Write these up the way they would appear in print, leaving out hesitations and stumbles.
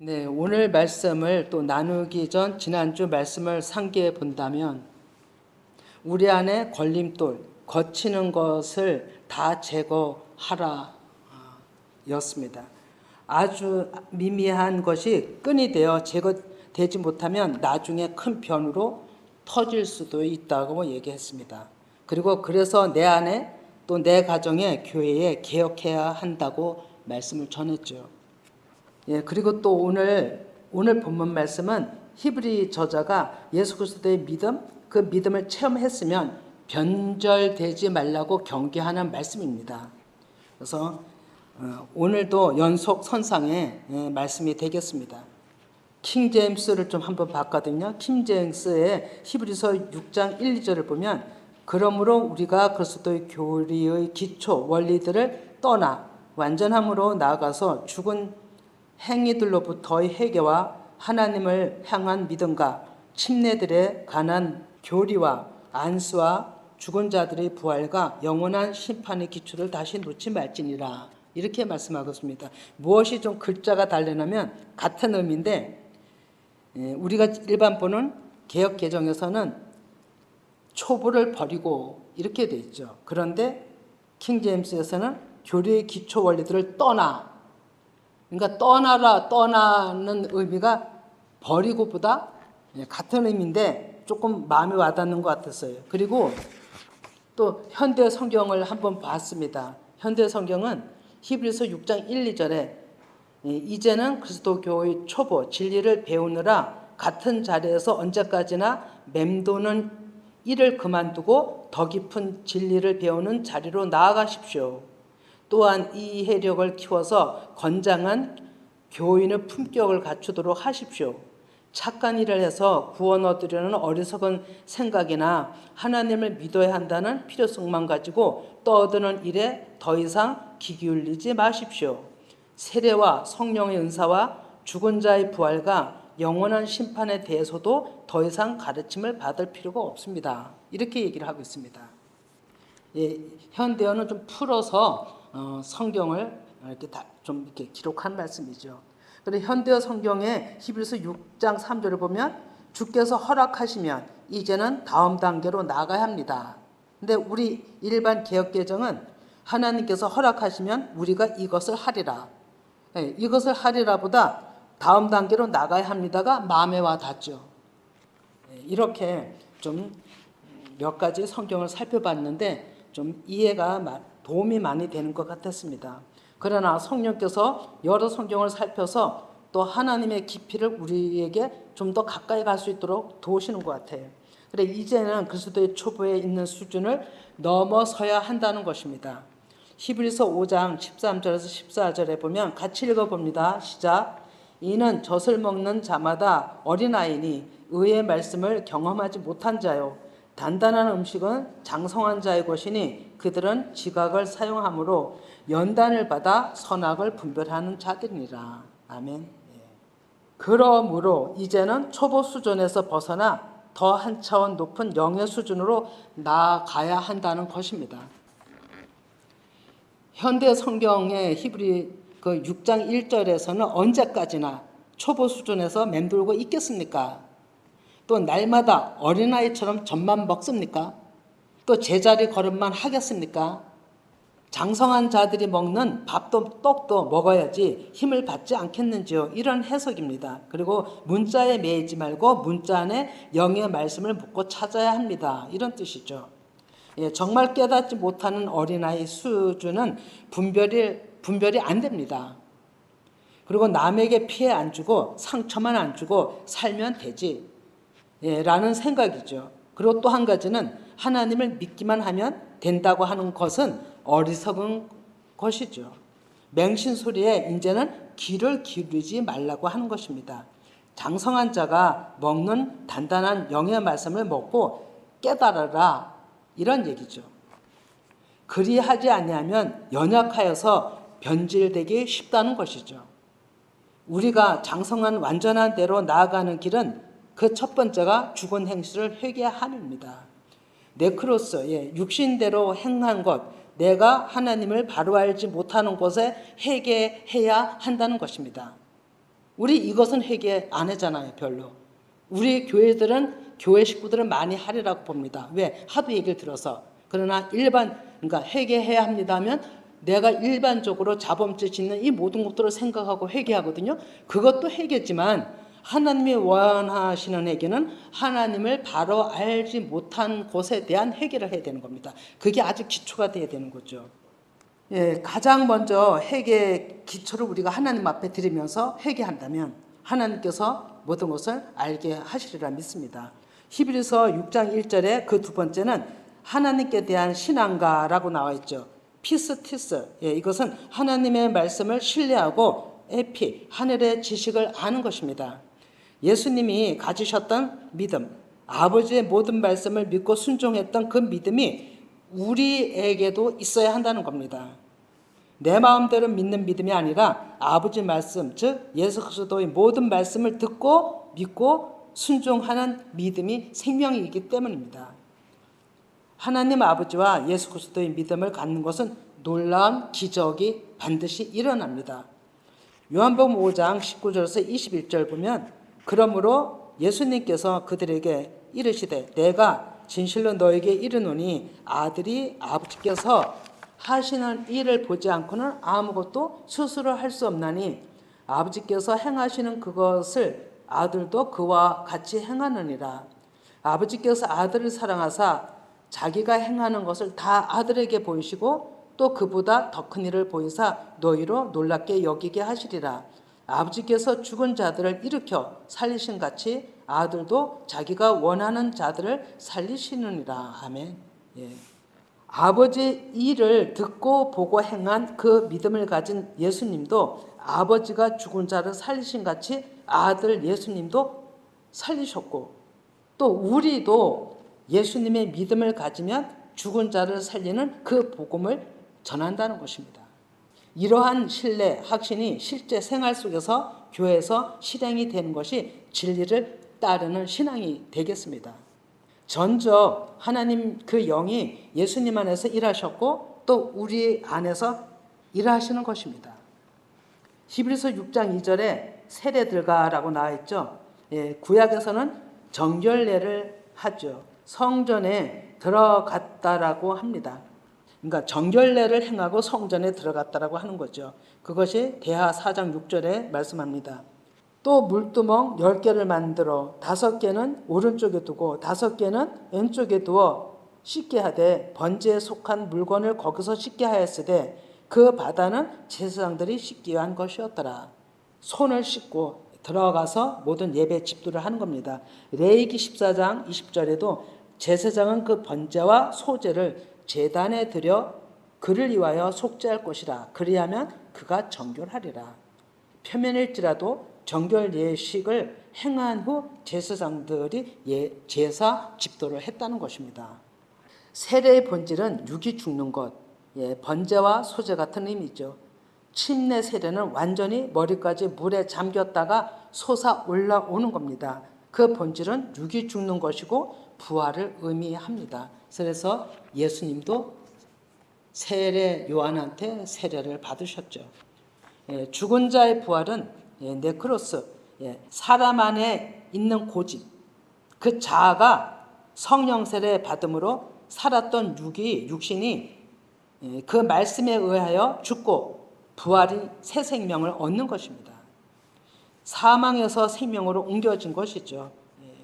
네, 오늘 말씀을 또 나누기 전 지난주 말씀을 상기해 본다면 우리 안에 걸림돌, 거치는 것을 다 제거하라 였습니다. 아주 미미한 것이 끈이 되어 제거되지 못하면 나중에 큰 변으로 터질 수도 있다고 얘기했습니다. 그리고 그래서 내 안에 또 내 가정에 교회에 개혁해야 한다고 말씀을 전했죠. 예, 그리고 또 오늘 본문 말씀은 히브리 저자가 예수 그리스도의 믿음, 그 믿음을 체험했으면 변절되지 말라고 경계하는 말씀입니다. 그래서 오늘도 연속 선상의 말씀이 되겠습니다. 킹 제임스를 좀 한번 봤거든요. 킹 제임스의 히브리서 6장 1, 2절을 보면 그러므로 우리가 그리스도의 교리의 기초 원리들을 떠나 완전함으로 나아가서 죽은 행위들로부터의 회개와 하나님을 향한 믿음과 침례들에 관한 교리와 안수와 죽은 자들의 부활과 영원한 심판의 기초를 다시 놓지 말지니라 이렇게 말씀하고 있습니다. 무엇이 좀 글자가 다르냐면 같은 의미인데 우리가 일반 보는 개역 개정에서는 초보를 버리고 이렇게 돼 있죠. 그런데 킹 제임스에서는 교리의 기초 원리들을 떠나, 그러니까 떠나는 의미가 버리고보다 같은 의미인데 조금 마음에 와닿는 것 같았어요. 그리고 또 현대 성경을 한번 봤습니다. 현대 성경은 히브리서 6장 1, 2절에 이제는 그리스도 교의 초보 진리를 배우느라 같은 자리에서 언제까지나 맴도는 일을 그만두고 더 깊은 진리를 배우는 자리로 나아가십시오. 또한 이해력을 키워서 건장한 교인의 품격을 갖추도록 하십시오. 착한 일을 해서 구원 얻으려는 어리석은 생각이나 하나님을 믿어야 한다는 필요성만 가지고 떠드는 일에 더 이상 귀 기울이지 마십시오. 세례와 성령의 은사와 죽은 자의 부활과 영원한 심판에 대해서도 더 이상 가르침을 받을 필요가 없습니다. 이렇게 얘기를 하고 있습니다. 예, 현대어는 좀 풀어서 성경을 이렇게 좀 이렇게 기록한 말씀이죠. 그런데 현대어 성경의 히브리서 6장 3절을 보면 주께서 허락하시면 이제는 다음 단계로 나가야 합니다. 근데 우리 일반 개역 개정은 하나님께서 허락하시면 우리가 이것을 하리라. 예, 이것을 하리라보다 다음 단계로 나가야 합니다가 마음에 와 닿죠. 예, 이렇게 좀 몇 가지 성경을 살펴봤는데 좀 이해가 도움이 많이 되는 것 같았습니다. 그러나 성령께서 여러 성경을 살펴서 또 하나님의 깊이를 우리에게 좀 더 가까이 갈 수 있도록 도우시는 것 같아요. 그래 이제는 그리스도의 초보에 있는 수준을 넘어서야 한다는 것입니다. 히브리서 5장 13절에서 14절에 보면 같이 읽어봅니다. 시작. 이는 젖을 먹는 자마다 어린아이니 의의 말씀을 경험하지 못한 자요. 단단한 음식은 장성한 자의 것이니 그들은 지각을 사용함으로 연단을 받아 선악을 분별하는 자들이니라. 아멘. 그러므로 이제는 초보 수준에서 벗어나 더 한 차원 높은 영의 수준으로 나아가야 한다는 것입니다. 현대 성경의 히브리 그 6장 1절에서는 언제까지나 초보 수준에서 맴돌고 있겠습니까? 또 날마다 어린아이처럼 젖만 먹습니까? 또 제자리 걸음만 하겠습니까? 장성한 자들이 먹는 밥도 떡도 먹어야지 힘을 받지 않겠는지요? 이런 해석입니다. 그리고 문자에 매이지 말고 문자 안에 영의 말씀을 묻고 찾아야 합니다. 이런 뜻이죠. 예, 정말 깨닫지 못하는 어린아이 수준은 분별이 안 됩니다. 그리고 남에게 피해 안 주고 상처만 안 주고 살면 되지. 예, 라는 생각이죠. 그리고 또 한 가지는 하나님을 믿기만 하면 된다고 하는 것은 어리석은 것이죠. 맹신 소리에 이제는 귀를 기울이지 말라고 하는 것입니다. 장성한 자가 먹는 단단한 영의 말씀을 먹고 깨달아라 이런 얘기죠. 그리하지 아니하면 연약하여서 변질되기 쉽다는 것이죠. 우리가 장성한 완전한 대로 나아가는 길은 그 첫 번째가 죽은 행실을 회개함입니다. 네크로스, 육신대로 행한 것, 내가 하나님을 바로 알지 못하는 것에 회개해야 한다는 것입니다. 우리 이것은 회개 안 하잖아요, 별로. 우리 교회 식구들은 많이 하리라고 봅니다. 왜? 하도 얘기를 들어서. 그러나 그러니까 회개해야 합니다 하면 내가 일반적으로 자범죄 짓는 이 모든 것들을 생각하고 회개하거든요. 그것도 회개지만 하나님이 원하시는 회개는 하나님을 바로 알지 못한 곳에 대한 회개를 해야 되는 겁니다. 그게 아주 기초가 돼야 되는 거죠. 예, 가장 먼저 회개 기초를 우리가 하나님 앞에 드리면서 회개한다면 하나님께서 모든 것을 알게 하시리라 믿습니다. 히브리서 6장 1절에 그 두 번째는 하나님께 대한 신앙가라고 나와 있죠. 피스티스, 예, 이것은 하나님의 말씀을 신뢰하고 에피, 하늘의 지식을 아는 것입니다. 예수님이 가지셨던 믿음, 아버지의 모든 말씀을 믿고 순종했던 그 믿음이 우리에게도 있어야 한다는 겁니다. 내 마음대로 믿는 믿음이 아니라 아버지 말씀, 즉 예수 그리스도의 모든 말씀을 듣고 믿고 순종하는 믿음이 생명이기 때문입니다. 하나님 아버지와 예수 그리스도의 믿음을 갖는 것은 놀라운 기적이 반드시 일어납니다. 요한복음 5장 19절에서 21절 보면 그러므로 예수님께서 그들에게 이르시되 내가 진실로 너에게 이르노니 아들이 아버지께서 하시는 일을 보지 않고는 아무것도 스스로 할 수 없나니 아버지께서 행하시는 그것을 아들도 그와 같이 행하느니라. 아버지께서 아들을 사랑하사 자기가 행하는 것을 다 아들에게 보이시고 또 그보다 더 큰 일을 보이사 너희로 놀랍게 여기게 하시리라. 아버지께서 죽은 자들을 일으켜 살리신 같이 아들도 자기가 원하는 자들을 살리시느니라. 아멘. 예. 아버지 일을 듣고 보고 행한 그 믿음을 가진 예수님도 아버지가 죽은 자를 살리신 같이 아들 예수님도 살리셨고 또 우리도 예수님의 믿음을 가지면 죽은 자를 살리는 그 복음을 전한다는 것입니다. 이러한 신뢰, 확신이 실제 생활 속에서 교회에서 실행이 되는 것이 진리를 따르는 신앙이 되겠습니다. 전적 하나님 그 영이 예수님 안에서 일하셨고 또 우리 안에서 일하시는 것입니다. 히브리서 6장 2절에 세례들가라고 나와 있죠. 예, 구약에서는 정결례를 하죠. 성전에 들어갔다라고 합니다. 그러니까 정결례를 행하고 성전에 들어갔다라고 하는 거죠. 그것이 대하 4장 6절에 말씀합니다. 또 물두멍 10개를 만들어 5개는 오른쪽에 두고 5개는 왼쪽에 두어 씻게 하되 번제에 속한 물건을 거기서 씻게 하였으되 그 바다는 제사장들이 씻기 위한 것이었더라. 손을 씻고 들어가서 모든 예배 집도를 하는 겁니다. 레위기 14장 20절에도 제사장은 그 번제와 소제를 제단에 들여 그를 위하여 속죄할 것이라. 그리하면 그가 정결하리라. 표면일지라도 정결 예식을 행한 후 제사장들이 제사 집도를 했다는 것입니다. 세례의 본질은 육이 죽는 것, 번제와 소제 같은 의미죠. 침례 세례는 완전히 머리까지 물에 잠겼다가 솟아 올라오는 겁니다. 그 본질은 육이 죽는 것이고 부활을 의미합니다. 그래서 예수님도 세례 요한한테 세례를 받으셨죠. 죽은 자의 부활은 네크로스, 사람 안에 있는 고집, 그 자아가 성령 세례 받음으로 살았던 육신이 그 말씀에 의하여 죽고 부활이 새 생명을 얻는 것입니다. 사망에서 생명으로 옮겨진 것이죠.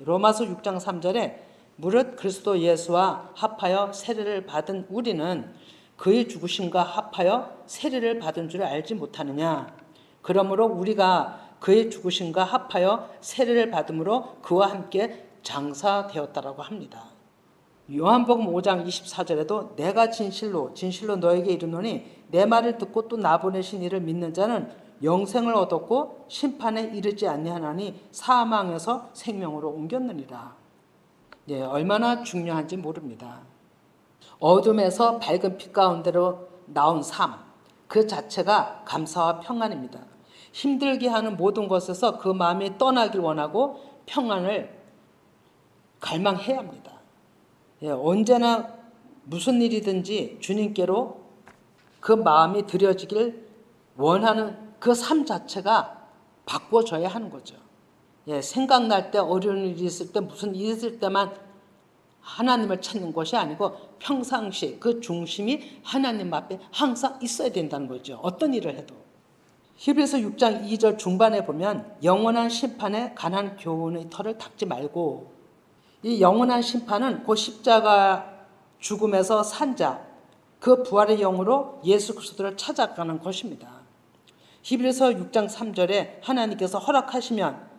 로마서 6장 3절에 무릇 그리스도 예수와 합하여 세례를 받은 우리는 그의 죽으심과 합하여 세례를 받은 줄 알지 못하느냐. 그러므로 우리가 그의 죽으심과 합하여 세례를 받음으로 그와 함께 장사되었다라고 합니다. 요한복음 5장 24절에도 내가 진실로 너에게 이르노니 내 말을 듣고 또 나 보내신 이를 믿는 자는 영생을 얻었고 심판에 이르지 아니하나니 사망에서 생명으로 옮겼느니라. 얼마나 중요한지 모릅니다. 어둠에서 밝은 빛 가운데로 나온 삶, 그 자체가 감사와 평안입니다. 힘들게 하는 모든 것에서 그 마음이 떠나길 원하고 평안을 갈망해야 합니다. 언제나 무슨 일이든지 주님께로 그 마음이 드려지길 원하는 그 삶 자체가 바꿔줘야 하는 거죠. 예, 생각날 때 어려운 일이 있을 때 무슨 일이 있을 때만 하나님을 찾는 것이 아니고 평상시 그 중심이 하나님 앞에 항상 있어야 된다는 거죠. 어떤 일을 해도. 히브리서 6장 2절 중반에 보면 영원한 심판에 관한 교훈의 털을 닦지 말고, 이 영원한 심판은 그 십자가 죽음에서 산 자, 그 부활의 영으로 예수 그리스도를 찾아가는 것입니다. 히브리서 6장 3절에 하나님께서 허락하시면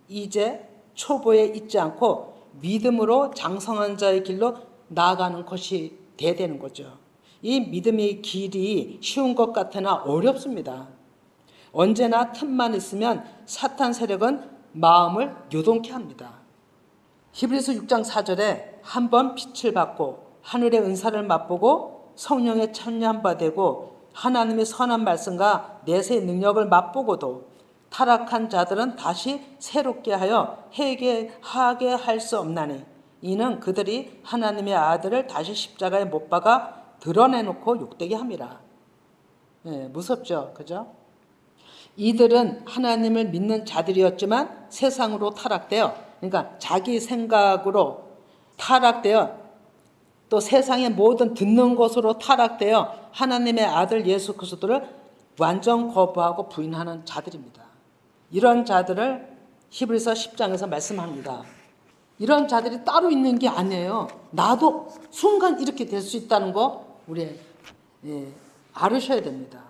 이제 초보에 있지 않고 믿음으로 장성한 자의 길로 나아가는 것이 돼야 되는 거죠. 이 믿음의 길이 쉬운 것 같으나 어렵습니다. 언제나 틈만 있으면 사탄 세력은 마음을 요동케 합니다. 히브리서 6장 4절에 한번 빛을 받고 하늘의 은사를 맛보고 성령에 참여한 바 되고 하나님의 선한 말씀과 내세의 능력을 맛보고도 타락한 자들은 다시 새롭게 하여 회개하게 할 수 없나니 이는 그들이 하나님의 아들을 다시 십자가에 못 박아 드러내놓고 욕되게 함이라. 네, 무섭죠, 그죠? 이들은 하나님을 믿는 자들이었지만 세상으로 타락되어, 그러니까 자기 생각으로 타락되어 또 세상의 모든 듣는 것으로 타락되어 하나님의 아들 예수 그리스도를 완전 거부하고 부인하는 자들입니다. 이런 자들을 히브리서 10장에서 말씀합니다. 이런 자들이 따로 있는 게 아니에요. 나도 순간 이렇게 될 수 있다는 거 우리 알으셔야 됩니다.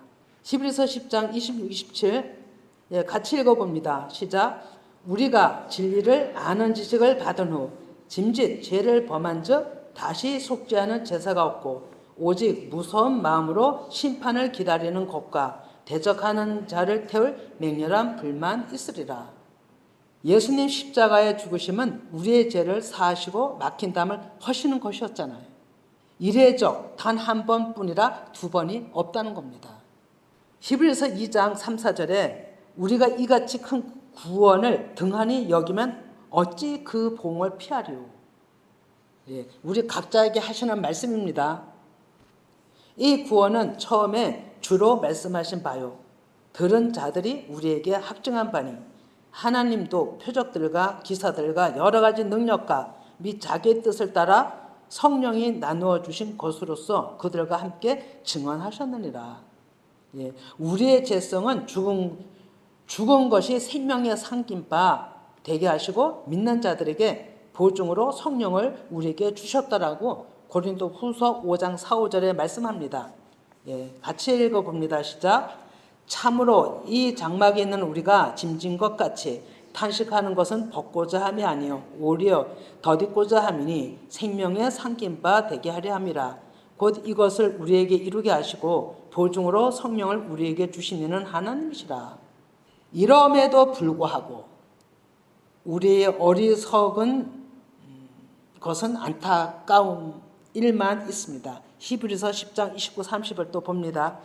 히브리서 10장 26, 27 같이 읽어봅니다. 시작. 우리가 진리를 아는 지식을 받은 후 짐짓 죄를 범한 즉 다시 속죄하는 제사가 없고 오직 무서운 마음으로 심판을 기다리는 것과 대적하는 자를 태울 맹렬한 불만 있으리라. 예수님 십자가의 죽으심은 우리의 죄를 사하시고 막힌 담을 허시는 것이었잖아요. 이례적 단 한 번뿐이라 두 번이 없다는 겁니다. 히브리서 2장 3, 4절에 우리가 이같이 큰 구원을 등한히 여기면 어찌 그 봉을 피하리요. 우리 각자에게 하시는 말씀입니다. 이 구원은 처음에 주로 말씀하신 바요. 들은 자들이 우리에게 확증한 바니 하나님도 표적들과 기사들과 여러 가지 능력과 및 자기의 뜻을 따라 성령이 나누어 주신 것으로서 그들과 함께 증언하셨느니라. 우리의 죄성은 죽은 것이 생명의 상긴 바 되게 하시고 믿는 자들에게 보증으로 성령을 우리에게 주셨다라고 고린도 후서 5장 4, 5절에 말씀합니다. 같이 읽어봅니다. 시작. 참으로 이 장막에 있는 우리가 짐진 것 같이 탄식하는 것은 벗고자 함이 아니요 오히려 덧입고자 함이니 생명의 상긴 바 되게 하려 함이라. 곧 이것을 우리에게 이루게 하시고 보증으로 성령을 우리에게 주시는 하나님이시라. 이럼에도 불구하고 우리의 어리석은 것은 안타까운 일만 있습니다. 히브리서 10장 29, 30을 또 봅니다.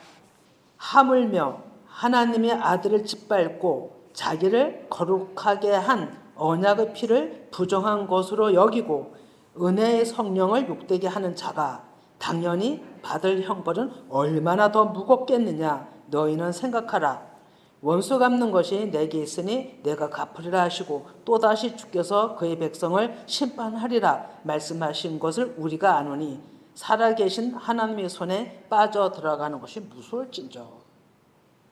하물며 하나님의 아들을 짓밟고 자기를 거룩하게 한 언약의 피를 부정한 것으로 여기고 은혜의 성령을 욕되게 하는 자가 당연히 받을 형벌은 얼마나 더 무겁겠느냐 너희는 생각하라. 원수 갚는 것이 내게 있으니 내가 갚으리라 하시고 또다시 주께서 그의 백성을 심판하리라 말씀하신 것을 우리가 아노니 살아계신 하나님의 손에 빠져 들어가는 것이 무서울진저.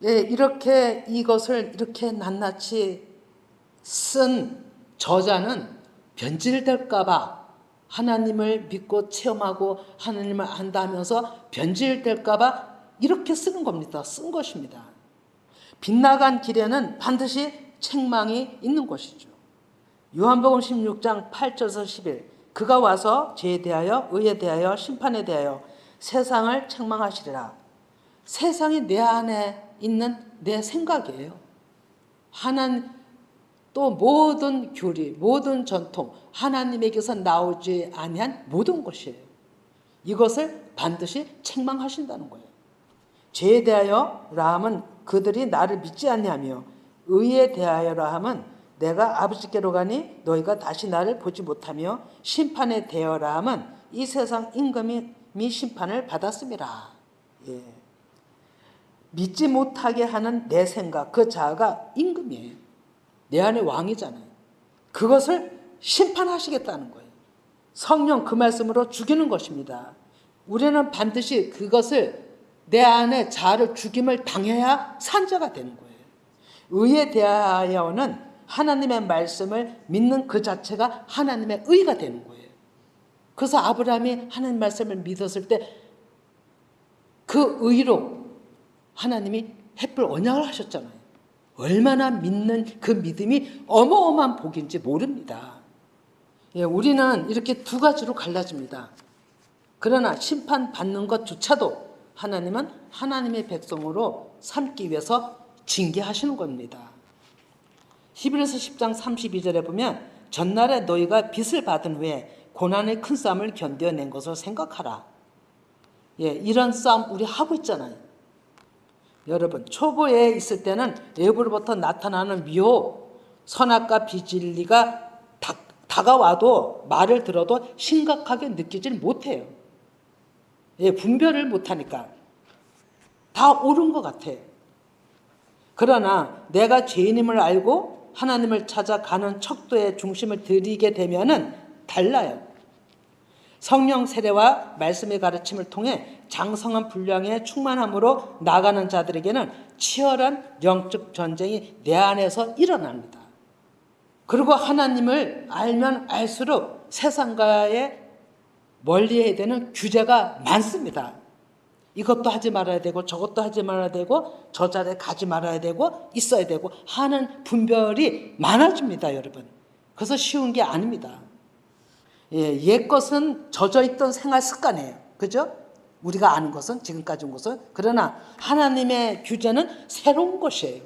이렇게 이것을 이렇게 낱낱이 쓴 저자는 변질될까 봐 하나님을 믿고 체험하고 하나님을 안다면서 변질될까 봐 이렇게 쓰는 겁니다. 쓴 것입니다. 빗나간 길에는 반드시 책망이 있는 것이죠. 요한복음 16장 8절에서 10일 그가 와서 죄에 대하여 의에 대하여 심판에 대하여 세상을 책망하시리라. 세상이 내 안에 있는 내 생각이에요. 하나님 또 모든 교리, 모든 전통, 하나님에게서 나오지 아니한 모든 것이에요. 이것을 반드시 책망하신다는 거예요. 죄에 대하여라 함은 그들이 나를 믿지 않냐며 의에 대하여라 함은 내가 아버지께로 가니 너희가 다시 나를 보지 못하며 심판에 대하여라 함은 이 세상 임금이 심판을 받았음이라. 믿지 못하게 하는 내 생각, 그 자아가 임금이에요. 내 안에 왕이잖아요. 그것을 심판하시겠다는 거예요. 성령 그 말씀으로 죽이는 것입니다. 우리는 반드시 그것을 내 안에 자아를 죽임을 당해야 산자가 되는 거예요. 의에 대하여는 하나님의 말씀을 믿는 그 자체가 하나님의 의가 되는 거예요. 그래서 아브라함이 하나님 말씀을 믿었을 때 그 의로 하나님이 햇불 언약을 하셨잖아요. 얼마나 믿는 그 믿음이 어마어마한 복인지 모릅니다. 예, 우리는 이렇게 두 가지로 갈라집니다. 그러나 심판받는 것조차도 하나님은 하나님의 백성으로 삼기 위해서 징계하시는 겁니다. 히브리서 10장 32절에 보면 전날에 너희가 빚을 받은 후에 고난의 큰 싸움을 견뎌낸 것을 생각하라. 예, 이런 싸움 우리 하고 있잖아요. 여러분, 초보에 있을 때는 외부로부터 나타나는 미혹, 선악과 비진리가 다가와도 말을 들어도 심각하게 느끼질 못해요. 예, 분별을 못하니까 다 옳은 것 같아요. 그러나 내가 죄인임을 알고 하나님을 찾아가는 척도의 중심을 들이게 되면은 달라요. 성령 세례와 말씀의 가르침을 통해 장성한 분량의 충만함으로 나가는 자들에게는 치열한 영적 전쟁이 내 안에서 일어납니다. 그리고 하나님을 알면 알수록 세상과의 멀리해야 되는 규제가 많습니다. 이것도 하지 말아야 되고 저것도 하지 말아야 되고 저 자리에 가지 말아야 되고 있어야 되고 하는 분별이 많아집니다, 여러분. 그래서 쉬운 게 아닙니다. 예, 옛 것은 젖어있던 생활 습관이에요. 그죠? 우리가 아는 것은, 지금까지 온 것은. 그러나 하나님의 규제는 새로운 것이에요.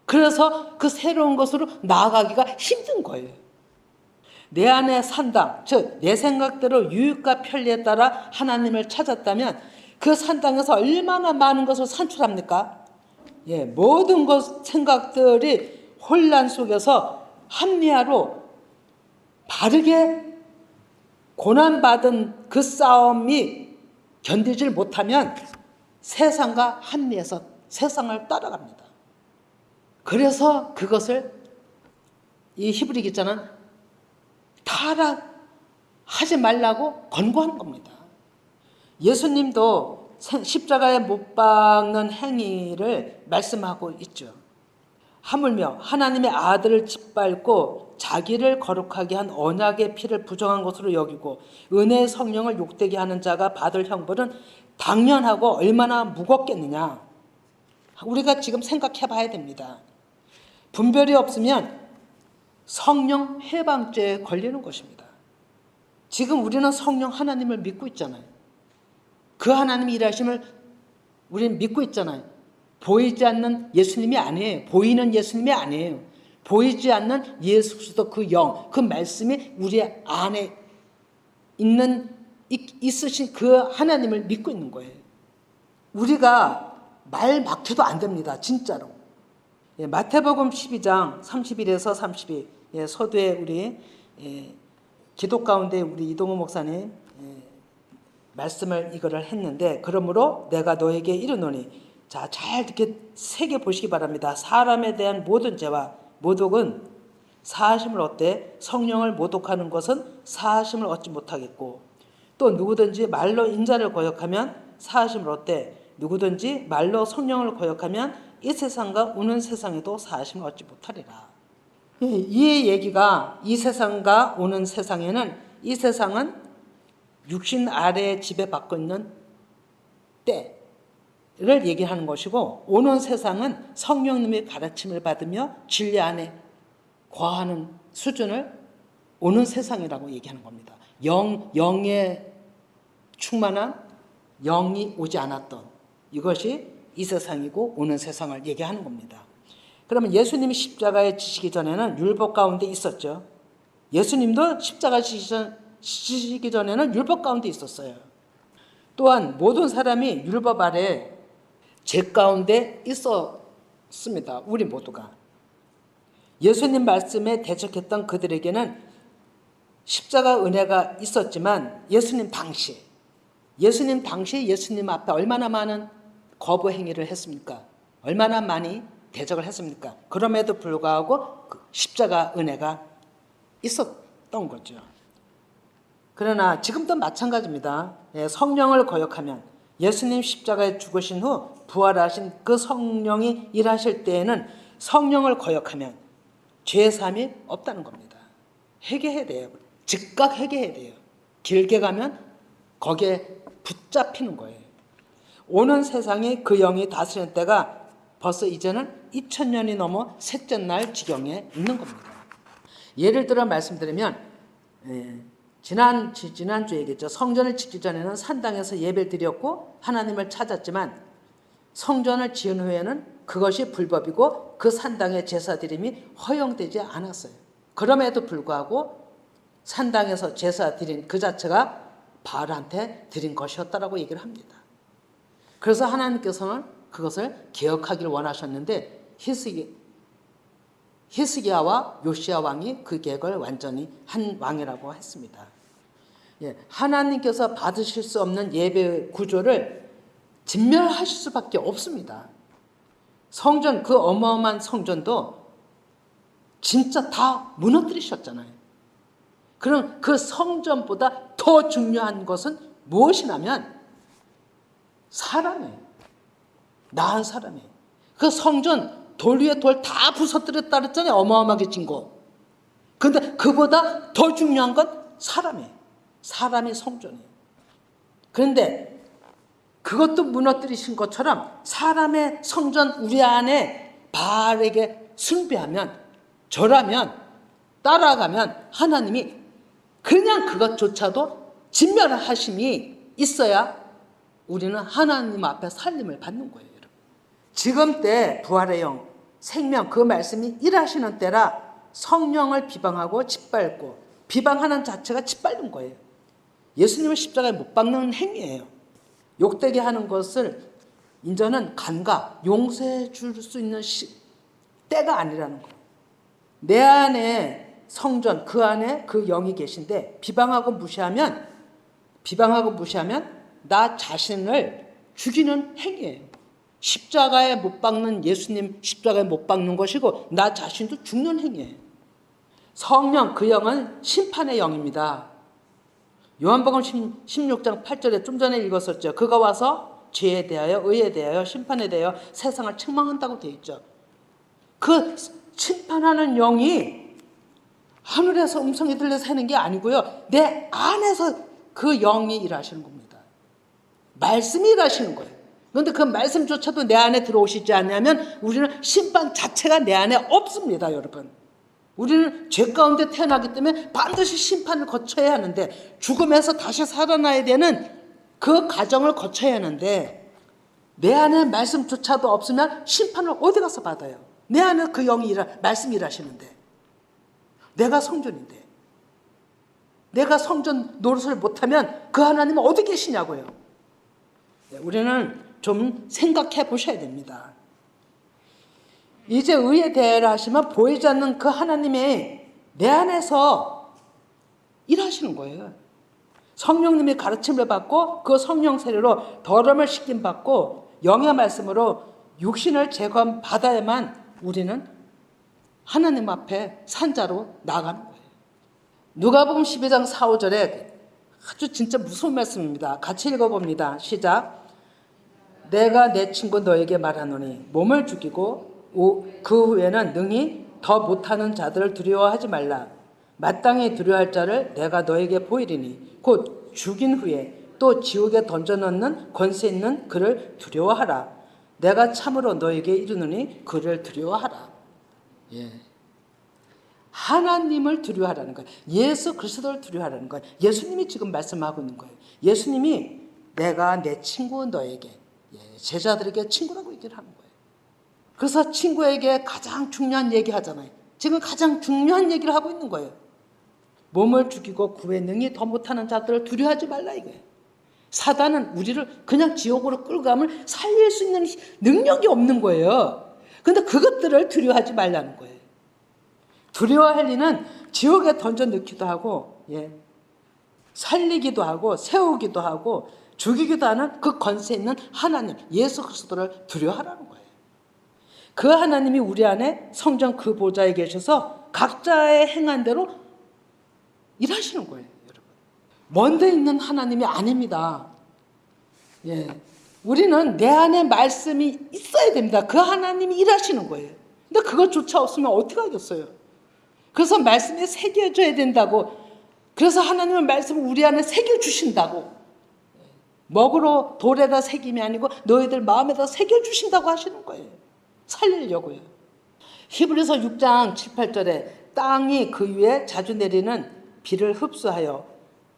그래서 그 새로운 것으로 나아가기가 힘든 거예요. 내 안에 산당, 즉 내 생각대로 유익과 편리에 따라 하나님을 찾았다면 그 산당에서 얼마나 많은 것을 산출합니까? 예, 모든 생각들이 혼란 속에서 합리화로 바르게 고난받은 그 싸움이 견디질 못하면 세상과 합리해서 세상을 따라갑니다. 그래서 그것을 이 히브리 기자는 타락하지 말라고 권고하는 겁니다. 예수님도 십자가에 못 박는 행위를 말씀하고 있죠. 하물며 하나님의 아들을 짓밟고 자기를 거룩하게 한 언약의 피를 부정한 것으로 여기고 은혜의 성령을 욕되게 하는 자가 받을 형벌은 당연하고 얼마나 무겁겠느냐. 우리가 지금 생각해 봐야 됩니다. 분별이 없으면 성령 해방죄에 걸리는 것입니다. 지금 우리는 성령 하나님을 믿고 있잖아요. 그 하나님의 일하심을 우리는 믿고 있잖아요. 보이지 않는 예수님이 아니에요. 보이는 예수님이 아니에요. 보이지 않는 예수 그리스도 그 영, 그 말씀이 우리 안에 있으신 그 하나님을 믿고 있는 거예요. 우리가 말 막혀도 안 됩니다. 진짜로. 예, 마태복음 12장 31에서 32 예, 서두에 우리 기도 가운데 우리 이동호 목사님 말씀을 이거를 했는데 그러므로 내가 너에게 이르노니 자, 잘 이렇게 새겨 보시기 바랍니다. 사람에 대한 모든 죄와 모독은 사하심을 얻되 성령을 모독하는 것은 사하심을 얻지 못하겠고 또 누구든지 말로 인자를 거역하면 사하심을 얻되 누구든지 말로 성령을 거역하면 이 세상과 오는 세상에도 사하심을 얻지 못하리라. 이 얘기가 이 세상과 오는 세상에는 이 세상은 육신 아래에 지배받고 있는 때를 얘기하는 것이고 오는 세상은 성령님의 가르침을 받으며 진리 안에 거하는 수준을 오는 세상이라고 얘기하는 겁니다. 영에 충만한 영이 오지 않았던 이것이 이 세상이고 오는 세상을 얘기하는 겁니다. 그러면 예수님이 십자가에 지시기 전에는 율법 가운데 있었죠. 예수님도 십자가 지시기 전에는 율법 가운데 있었어요. 또한 모든 사람이 율법 아래 죄 가운데 있었습니다. 우리 모두가. 예수님 말씀에 대적했던 그들에게는 십자가 은혜가 있었지만 예수님 당시 예수님 앞에 얼마나 많은 거부 행위를 했습니까? 얼마나 많이 대적을 했습니까? 그럼에도 불구하고 그 십자가 은혜가 있었던 거죠. 그러나 지금도 마찬가지입니다. 성령을 거역하면, 예수님 십자가에 죽으신 후 부활하신 그 성령이 일하실 때에는 성령을 거역하면 죄사함이 없다는 겁니다. 회개해야 돼요. 즉각 회개해야 돼요. 길게 가면 거기에 붙잡히는 거예요. 오는 세상에 그 영이 다스리는 때가 벌써 이제는 2000년이 넘어 셋째 날 지경에 있는 겁니다. 예를 들어 말씀드리면 지난주에 얘기했죠. 성전을 짓기 전에는 산당에서 예배를 드렸고 하나님을 찾았지만 성전을 지은 후에는 그것이 불법이고 그 산당의 제사 드림이 허용되지 않았어요. 그럼에도 불구하고 산당에서 제사 드린 그 자체가 바알한테 드린 것이었다라고 얘기를 합니다. 그래서 하나님께서는 그것을 개혁하기를 원하셨는데 히스기야와 요시야 왕이 그 계획을 완전히 한 왕이라고 했습니다. 하나님께서 받으실 수 없는 예배 구조를 진멸하실 수밖에 없습니다. 성전, 그 어마어마한 성전도 진짜 다 무너뜨리셨잖아요. 그럼 그 성전보다 더 중요한 것은 무엇이냐면 사람이에요. 나은 사람이에요. 그 성전 돌 위에 돌 다 부서뜨렸다 그랬잖아요. 어마어마하게 진 거. 그런데 그보다 더 중요한 건 사람이에요. 사람이 성전이에요. 그런데 그것도 무너뜨리신 것처럼 사람의 성전 우리 안에 바알에게 숭배하면, 절하면, 따라가면 하나님이 그냥 그것조차도 진멸하심이 있어야 우리는 하나님 앞에 살림을 받는 거예요. 여러분. 지금 때 부활의 영, 생명, 그 말씀이 일하시는 때라 성령을 비방하고 짓밟고, 비방하는 자체가 짓밟는 거예요. 예수님을 십자가에 못 박는 행위예요. 욕되게 하는 것을 이제는 간과 용서해 줄 수 있는 때가 아니라는 거예요. 내 안에 성전, 그 안에 그 영이 계신데 비방하고 무시하면 나 자신을 죽이는 행위예요. 십자가에 못 박는 예수님 십자가에 못 박는 것이고 나 자신도 죽는 행위예요. 성령, 그 영은 심판의 영입니다. 요한복음 16장 8절에 좀 전에 읽었었죠. 그가 와서 죄에 대하여, 의에 대하여, 심판에 대하여 세상을 책망한다고 되어 있죠. 그 심판하는 영이 하늘에서 음성이 들려서 하는 게 아니고요. 내 안에서 그 영이 일하시는 겁니다. 말씀이 일하시는 거예요. 그런데 그 말씀조차도 내 안에 들어오시지 않냐면 우리는 심판 자체가 내 안에 없습니다, 여러분. 우리는 죄 가운데 태어나기 때문에 반드시 심판을 거쳐야 하는데, 죽음에서 다시 살아나야 되는 그 과정을 거쳐야 하는데, 내 안에 말씀조차도 없으면 심판을 어디 가서 받아요? 내 안에 그 영이 말씀이 일하시는데, 내가 성전인데, 내가 성전 노릇을 못하면 그 하나님은 어디 계시냐고요. 우리는 좀 생각해 보셔야 됩니다. 이제 의에 대하여 하시면 보이지 않는 그 하나님의 내 안에서 일하시는 거예요. 성령님의 가르침을 받고 그 성령 세례로 더러움을 씻김 받고 영의 말씀으로 육신을 제거함 받아야만 우리는 하나님 앞에 산자로 나아가는 거예요. 누가복음 12장 4, 5절에 아주 진짜 무서운 말씀입니다. 같이 읽어봅니다. 시작. 내가 내 친구 너에게 말하노니 몸을 죽이고 그 후에는 능히 더 못하는 자들을 두려워하지 말라. 마땅히 두려워할 자를 내가 너에게 보이리니 곧 죽인 후에 또 지옥에 던져넣는 권세 있는 그를 두려워하라. 내가 참으로 너에게 이르노니 그를 두려워하라. 하나님을 두려워하라는 거예요. 예수 그리스도를 두려워하라는 거예요. 예수님이 지금 말씀하고 있는 거예요. 예수님이 내가 내 친구 너에게, 제자들에게 친구라고 얘기를 하는 거예요. 그래서 친구에게 가장 중요한 얘기 하잖아요. 지금 가장 중요한 얘기를 하고 있는 거예요. 몸을 죽이고 구에 능히 더 못하는 자들을 두려워하지 말라 이거예요. 사단은 우리를 그냥 지옥으로 끌고 가면 살릴 수 있는 능력이 없는 거예요. 그런데 그것들을 두려워하지 말라는 거예요. 두려워할 리는 지옥에 던져 넣기도 하고, 살리기도 하고, 세우기도 하고, 죽이기도 하는 그 권세 있는 하나님 예수 그리스도를 두려워하라는 거예요. 그 하나님이 우리 안에 성전 그 보좌에 계셔서 각자의 행한 대로 일하시는 거예요, 여러분. 먼데 있는 하나님이 아닙니다. 예, 우리는 내 안에 말씀이 있어야 됩니다. 그 하나님이 일하시는 거예요. 근데 그것조차 없으면 어떻게 하겠어요? 그래서 말씀이 새겨져야 된다고. 그래서 하나님은 말씀을 우리 안에 새겨주신다고. 먹으로 돌에다 새김이 아니고 너희들 마음에다 새겨주신다고 하시는 거예요. 살리려고요. 히브리서 6장 7, 8절에 땅이 그 위에 자주 내리는 비를 흡수하여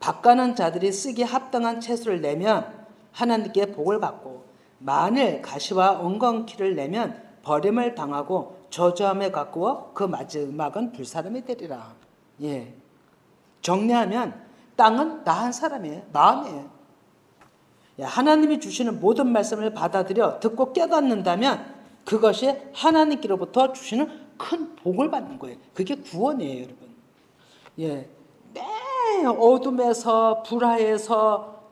밭가는 자들이 쓰기 합당한 채소를 내면 하나님께 복을 받고 만일 가시와 엉겅퀴를 내면 버림을 당하고 저주함에 가꾸어 그 마지막은 불사름이 되리라. 예. 정리하면 땅은 나 한 사람이에요. 마음이에요. 하나님이 주시는 모든 말씀을 받아들여 듣고 깨닫는다면 그것이 하나님께로부터 주시는 큰 복을 받는 거예요. 그게 구원이에요, 여러분. 예. 매 어둠에서 불화에서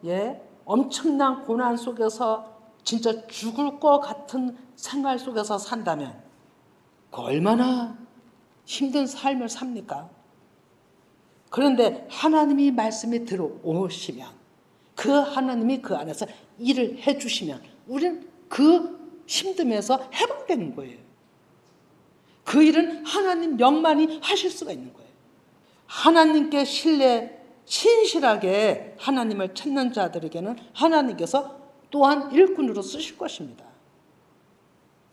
엄청난 고난 속에서 진짜 죽을 것 같은 생활 속에서 산다면 그 얼마나 힘든 삶을 삽니까? 그런데 하나님이 말씀이 들어오시면 그 하나님이 그 안에서 일을 해주시면 우리는 그 힘듦에서 회복되는 거예요. 그 일은 하나님 영만이 하실 수가 있는 거예요. 하나님께 신실하게 하나님을 찾는 자들에게는 하나님께서 또한 일꾼으로 쓰실 것입니다.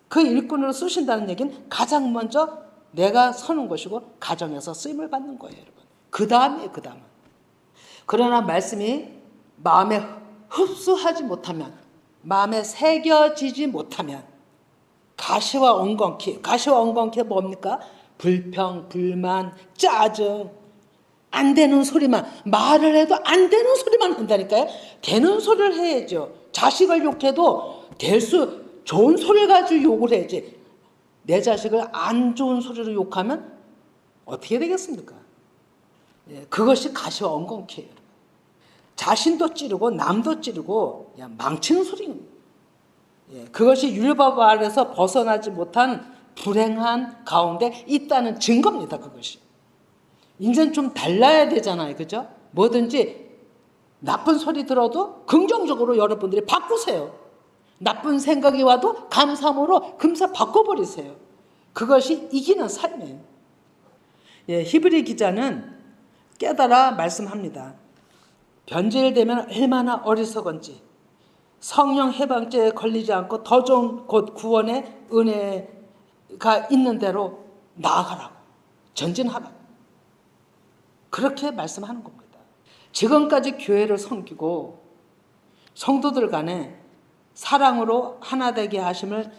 그 일꾼으로 쓰신다는 얘기는 가장 먼저 내가 서는 것이고 가정에서 쓰임을 받는 거예요, 여러분. 그 다음에 그러나 말씀이 마음에 흡수하지 못하면, 마음에 새겨지지 못하면 가시와 엉겅퀴 뭡니까? 불평, 불만, 짜증, 안 되는 소리만, 말을 해도 안 되는 소리만 한다니까요. 되는 소리를 해야죠. 자식을 욕해도 좋은 소리를 가지고 욕을 해야지. 내 자식을 안 좋은 소리로 욕하면 어떻게 되겠습니까? 그것이 가시와 엉겅퀴예요. 자신도 찌르고 남도 찌르고 그냥 망치는 소리입니다. 그것이 율법 아래서 벗어나지 못한 불행한 가운데 있다는 증거입니다. 그것이. 이제는 좀 달라야 되잖아요. 그죠? 뭐든지 나쁜 소리 들어도 긍정적으로 여러분들이 바꾸세요. 나쁜 생각이 와도 감사함으로 금세 바꿔버리세요. 그것이 이기는 삶이에요. 히브리 기자는 깨달아 말씀합니다. 변질되면 얼마나 어리석은지 성령 해방죄에 걸리지 않고 더 좋은 곧 구원의 은혜가 있는 대로 나아가라고, 전진하라고 그렇게 말씀하는 겁니다. 지금까지 교회를 섬기고 성도들 간에 사랑으로 하나 되게 하심을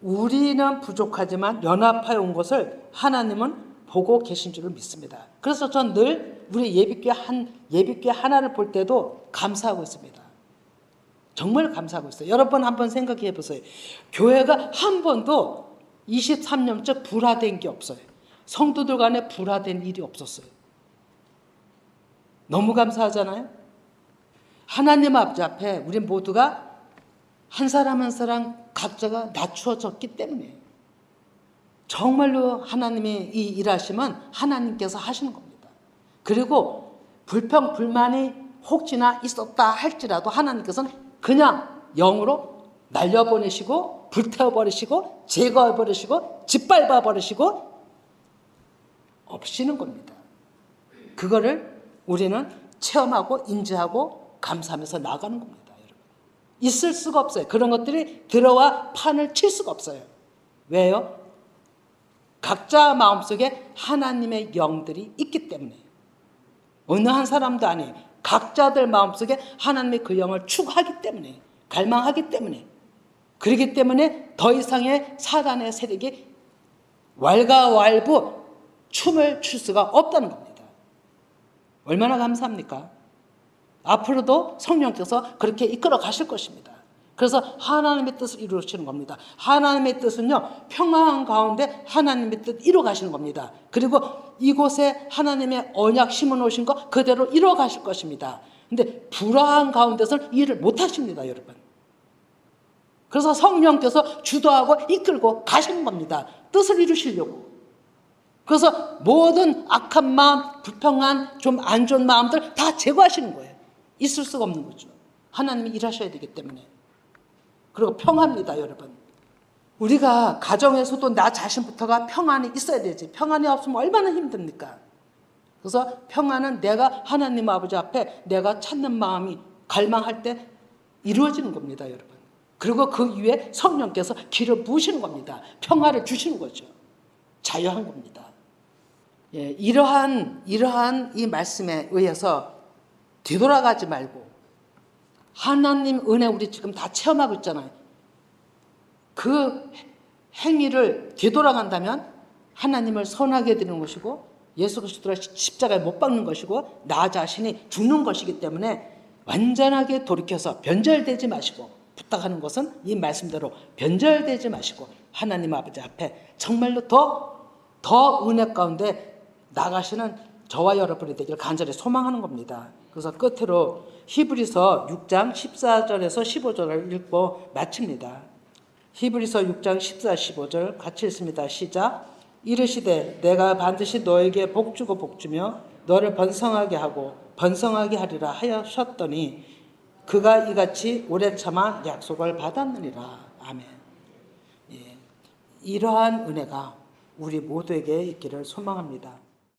우리는 부족하지만 연합하여 온 것을 하나님은 보고 계신 줄을 믿습니다. 그래서 전 늘 우리 예비교회 하나를 볼 때도 감사하고 있습니다. 정말 감사하고 있어요. 여러분 한번 생각해 보세요. 교회가 한 번도 23년째 불화된 게 없어요. 성도들 간에 불화된 일이 없었어요. 너무 감사하잖아요. 하나님 앞에 우리 모두가 한 사람 한 사람 각자가 낮추어졌기 때문에 정말로 하나님의 이 일하심은 하나님께서 하시는 겁니다. 그리고 불평 불만이 혹시나 있었다 할지라도 하나님께서는 그냥 영으로 날려보내시고 불태워버리시고 제거해버리시고 짓밟아버리시고 없이는 겁니다. 그거를 우리는 체험하고 인지하고 감사하면서 나가는 겁니다. 여러분. 있을 수가 없어요. 그런 것들이 들어와 판을 칠 수가 없어요. 왜요? 각자 마음속에 하나님의 영들이 있기 때문에. 어느 한 사람도 아니에요. 각자들 마음속에 하나님의 그 영을 추구하기 때문에, 갈망하기 때문에, 그렇기 때문에 더 이상의 사단의 세력이 왈가왈부 춤을 출 수가 없다는 겁니다. 얼마나 감사합니까? 앞으로도 성령께서 그렇게 이끌어 가실 것입니다. 그래서 하나님의 뜻을 이루시는 겁니다. 하나님의 뜻은요, 평화한 가운데 하나님의 뜻 이루어 가시는 겁니다. 그리고 이곳에 하나님의 언약 심어 놓으신 거 그대로 이루어 가실 것입니다. 근데 불화한 가운데서는 일을 못 하십니다, 여러분. 그래서 성령께서 주도하고 이끌고 가시는 겁니다. 뜻을 이루시려고. 그래서 모든 악한 마음, 불평한 좀 안 좋은 마음들 다 제거하시는 거예요. 있을 수가 없는 거죠. 하나님이 일하셔야 되기 때문에. 그리고 평화입니다, 여러분. 우리가 가정에서도 나 자신부터가 평안이 있어야 되지. 평안이 없으면 얼마나 힘듭니까? 그래서 평안은 내가 하나님 아버지 앞에 내가 찾는 마음이 갈망할 때 이루어지는 겁니다, 여러분. 그리고 그 위에 성령께서 길을 부으시는 겁니다. 평화를 주시는 거죠. 자유한 겁니다. 예, 이러한 이 말씀에 의해서 뒤돌아가지 말고 하나님 은혜 우리 지금 다 체험하고 있잖아요. 그 행위를 뒤돌아간다면 하나님을 선하게 드리는 것이고 예수 그리스도를 십자가에 못 박는 것이고 나 자신이 죽는 것이기 때문에 완전하게 돌이켜서 변절되지 마시고 부탁하는 것은 이 말씀대로 변절되지 마시고 하나님 아버지 앞에 정말로 더 은혜 가운데 나가시는 저와 여러분이 되기를 간절히 소망하는 겁니다. 그래서 끝으로 히브리서 6장 14절에서 15절을 읽고 마칩니다. 히브리서 6장 14, 15절 같이 읽습니다. 시작. 이르시되 내가 반드시 너에게 복주고 복주며 너를 번성하게 하고 번성하게 하리라 하셨더니 그가 이같이 오래 참아 약속을 받았느니라. 아멘. 예, 이러한 은혜가 우리 모두에게 있기를 소망합니다.